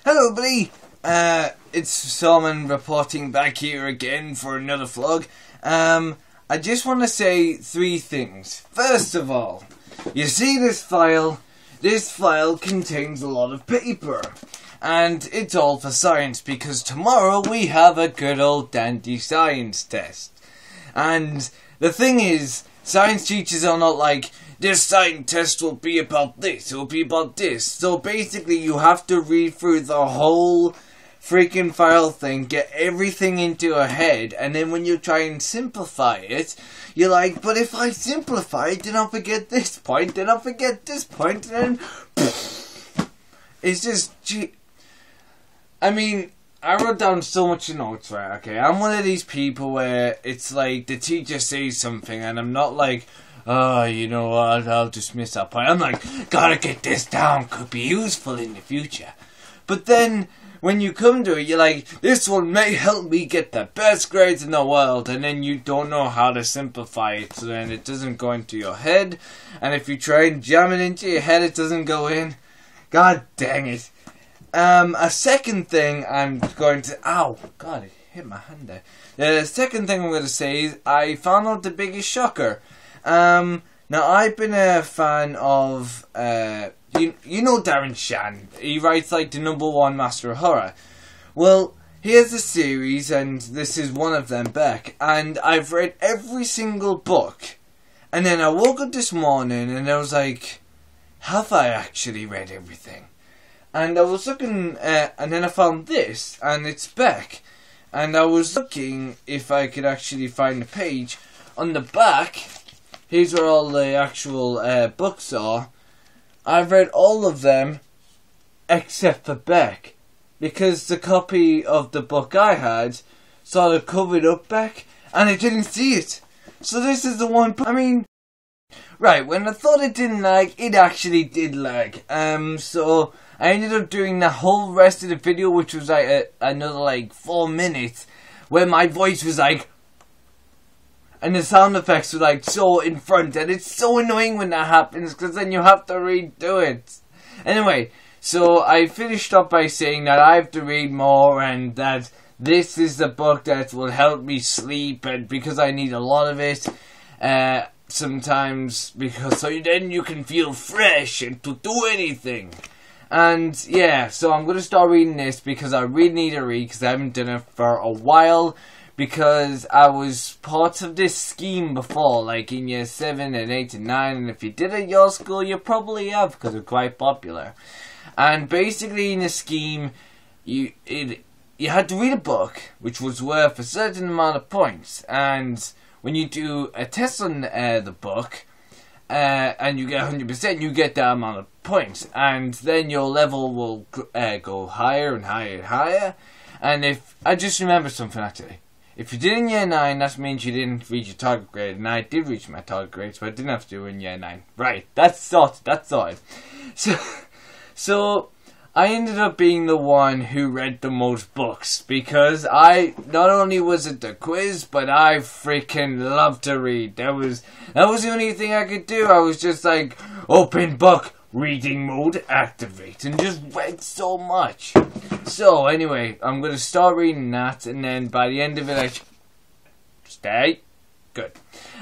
Hello buddy, it's Salman reporting back here again for another vlog. I just want to say 3 things. First of all, you see this file contains a lot of paper. And it's all for science because tomorrow we have a good old dandy science test. And the thing is, science teachers are not like, this science test will be about this, it will be about this. So basically you have to read through the whole freaking file thing, get everything into your head, and then when you try and simplify it, you're like, but if I simplify it, then I'll forget this point, then I'll forget this point, and then it's just, I mean, I wrote down so much notes, right, okay, I'm one of these people where it's like, the teacher says something, and I'm not like, oh, you know what, I'll dismiss that point. I'm like, gotta get this down, could be useful in the future. But then, when you come to it, you're like, this one may help me get the best grades in the world, and then you don't know how to simplify it, so then it doesn't go into your head, and if you try and jam it into your head, it doesn't go in. God dang it. A second thing I'm going to... Ow! God, it hit my hand there. The second thing I'm going to say is I found out the biggest shocker. Now, I've been a fan of... You know Darren Shan. He writes like the #1 Master of Horror. Well, here's a series, and this is one of them back. And I've read every single book. And then I woke up this morning and I was like, have I actually read everything? And I was looking, and then I found this, and it's back. And I was looking if I could actually find the page. On the back, here's where all the actual books are. I've read all of them, except for Beck. Because the copy of the book I had sort of covered up Beck, and I didn't see it. So this is the one, I mean... Right, when I thought it didn't lag, it actually did lag. So I ended up doing the whole rest of the video, which was like another like 4 minutes, where my voice was like, and the sound effects were like so in front, and it's so annoying when that happens, because then you have to redo it. Anyway, so I finished up by saying that I have to read more, and that this is the book that will help me sleep, and because I need a lot of it, sometimes, because so then you can feel fresh and to do anything. And yeah, so I'm going to start reading this because I really need to read, because I haven't done it for a while, because I was part of this scheme before, like in year 7 and 8 and 9, and if you did it at your school, you probably have, because it's quite popular. And basically in the scheme, you had to read a book, which was worth a certain amount of points, and when you do a test on the book, and you get 100%, you get that amount of points, and then your level will go higher and higher and higher. And if I just remember something actually, if you did in year 9, that means you didn't reach your target grade, and I did reach my target grade, so I didn't have to do it in year 9. Right, that's sorted. So I ended up being the one who read the most books, because I, not only was it the quiz, but I freaking love to read. That was the only thing I could do. I was just like, open book, reading mode, activate, and just read so much. So anyway, I'm going to start reading that, and then by the end of it, stay. Good.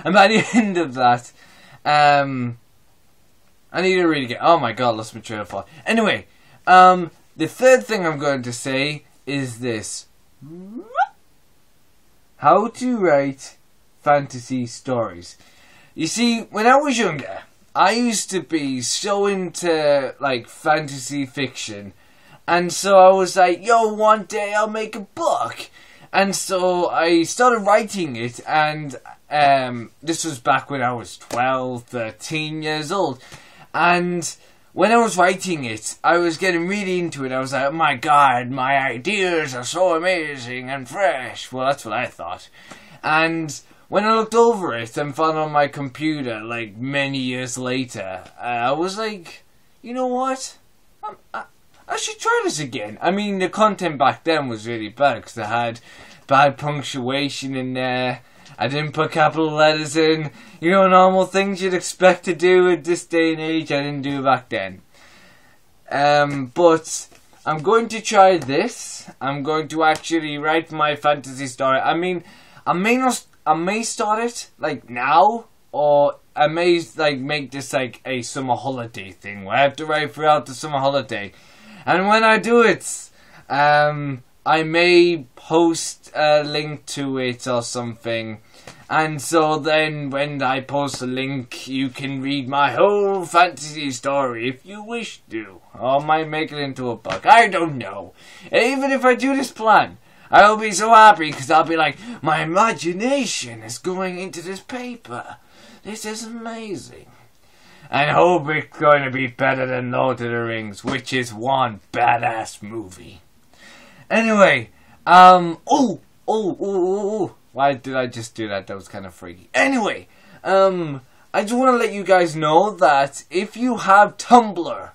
And by the end of that, I need to read again. Oh my god, lost my train of thought. Anyway, the third thing I'm going to say is this. How to write fantasy stories. You see, when I was younger, I used to be so into, like, fantasy fiction. And so I was like, yo, one day I'll make a book. And so I started writing it, and this was back when I was 12, 13 years old. And when I was writing it, I was getting really into it. I was like, oh my god, my ideas are so amazing and fresh. Well, that's what I thought. And when I looked over it and found it on my computer, like, many years later, I was like, you know what? I should try this again. I mean, the content back then was really bad, because I had bad punctuation in there. I didn't put capital letters in. You know, normal things you'd expect to do at this day and age, I didn't do back then. But I'm going to try this. I'm going to actually write my fantasy story. I mean, I may start it like now, or I may like make this like a summer holiday thing where I have to write throughout the summer holiday. And when I do it, I may post a link to it or something. And so then when I post a link, you can read my whole fantasy story if you wish to. Or I might make it into a book. I don't know. Even if I do this plan, I'll be so happy because I'll be like, my imagination is going into this paper. This is amazing. And hope it's going to be better than Lord of the Rings, which is one badass movie. Anyway, why did I just do that? That was kind of freaky. Anyway, I just want to let you guys know that if you have Tumblr,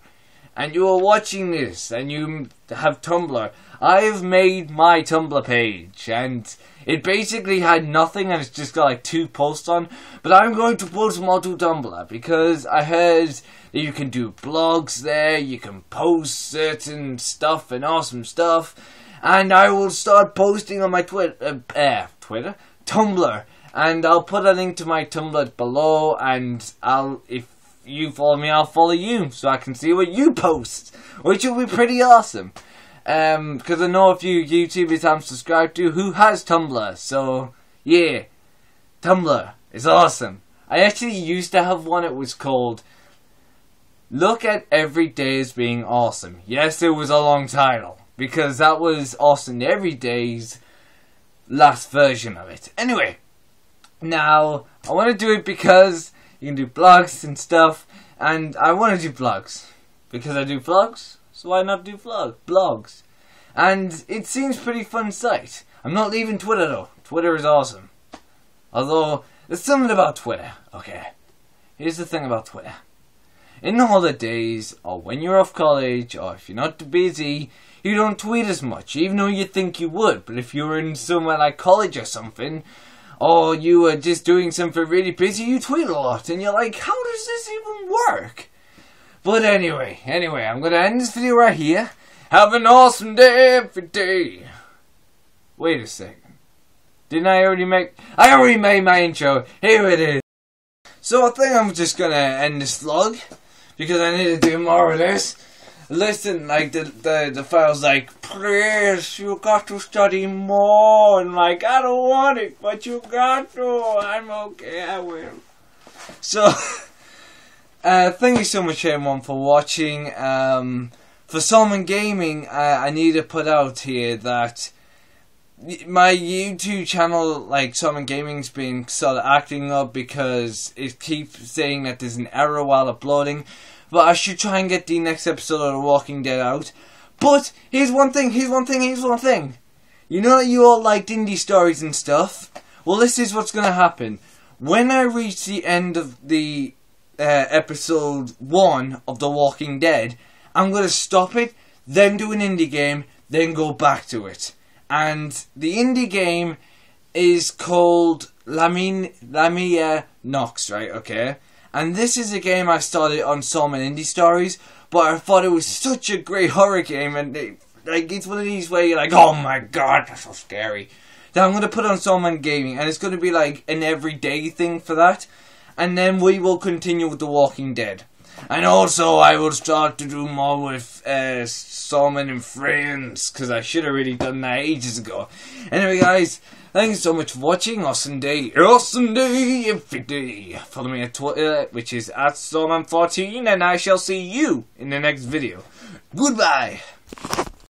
and you are watching this, and you have Tumblr, I've made my Tumblr page, and it basically had nothing, and it's just got like 2 posts on, but I'm going to post them all to Tumblr, because I heard that you can do blogs there, you can post certain stuff and awesome stuff, and I will start posting on my Tumblr, and I'll put a link to my Tumblr below, and if you follow me, I'll follow you, so I can see what you post, which will be pretty awesome. Because I know a few YouTubers I'm subscribed to who has Tumblr, so yeah, Tumblr is awesome. I actually used to have one. It was called Look at Every Day as Being Awesome. Yes, it was a long title, because that was Austin Every Day's last version of it. Anyway, now I want to do it because you can do blogs and stuff, and I want to do vlogs because I do vlogs. So why not do blogs? And it seems pretty fun site. I'm not leaving Twitter though. Twitter is awesome. Although there's something about Twitter. Okay, here's the thing about Twitter. In the holidays, or when you're off college, or if you're not busy, you don't tweet as much, even though you think you would. But if you're in somewhere like college or something, or you are just doing something really busy, you tweet a lot, and you're like, how does this even work? But anyway, I'm going to end this video right here. Have an awesome day every day. Wait a second. Didn't I already make... I already made my intro. Here it is. So I think I'm just going to end this vlog, because I need to do more of this. Listen, like, the file's like, please, you got to study more. And like, I don't want it, but you got to. I'm okay, I will. So... thank you so much everyone for watching. For Solomon Gaming, I need to put out here that my YouTube channel, like Solomon Gaming's been sort of acting up because it keeps saying that there's an error while uploading. But I should try and get the next episode of The Walking Dead out. But here's one thing. You know that you all liked indie stories and stuff? Well, this is what's going to happen. When I reach the end of the episode 1 of The Walking Dead, I'm going to stop it, then do an indie game, then go back to it. And the indie game is called Lamia Nox, right, okay? And this is a game I started on Solomon Indie Stories, but I thought it was such a great horror game, and it's one of these where you're like, oh my god, that's so scary. Then I'm going to put on Solomon Gaming, and it's going to be like an everyday thing for that. And then we will continue with The Walking Dead. And also, I will start to do more with Solomon and Friends, because I should have really done that ages ago. Anyway, guys, thank you so much for watching. Awesome day every day. Follow me on Twitter, which is @Solomon14, and I shall see you in the next video. Goodbye.